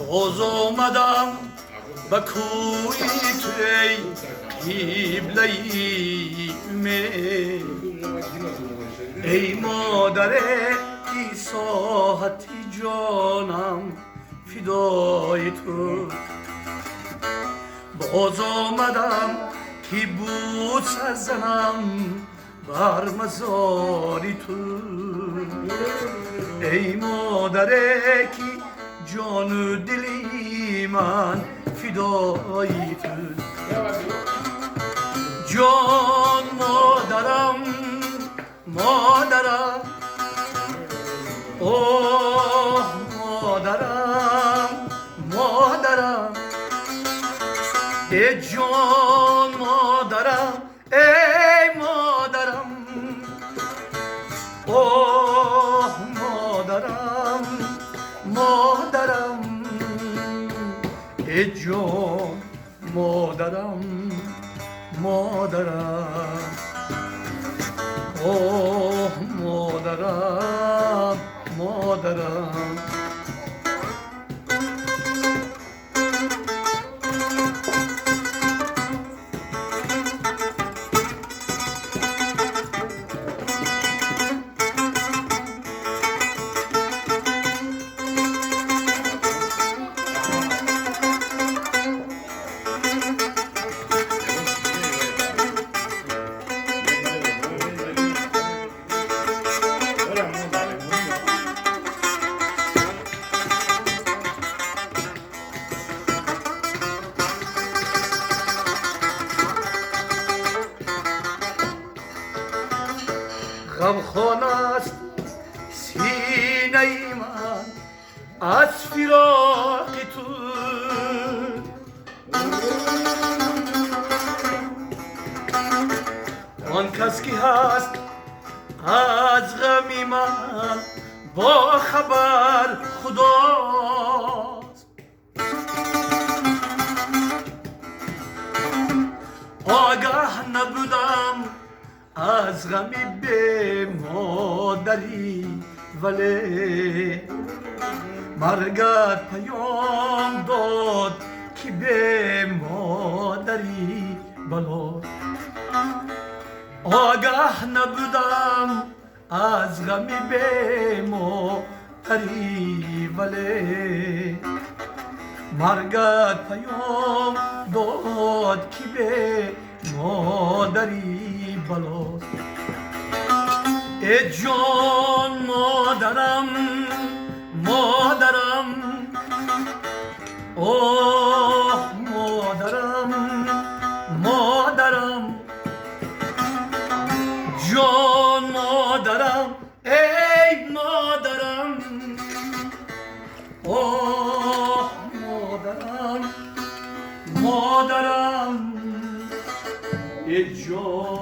باز آمدم به کوی تو ای قبله امید، ای مادر بی ساحتی جانم فدای تو. باز آمدم که بوسه زنم بر مزاری تو، ای مادر که جان و دلی من فدای تو. جان مادرم مادرم، اوه مادرم مادرم، ای جان مادرم ای مادرم، اوه مادرم مادرم، ای جان مادرم مادرم، اوه مادرم مادرم. غمخوان است سینه من از فراق تو، آن کس که هست از غم من با خبر خداست. آگاه نبودم از غم به مادری، ولی مرگت پیام داد که به مادری بلا. آگاه نبودم از غم به مادری، ولی مرگت پیام داد که به مادری بلا. ای جان مادرم مادرم، اوه مادرم مادرم، جان مادرم ای مادرم، اوه مادرم مادرم، ای جان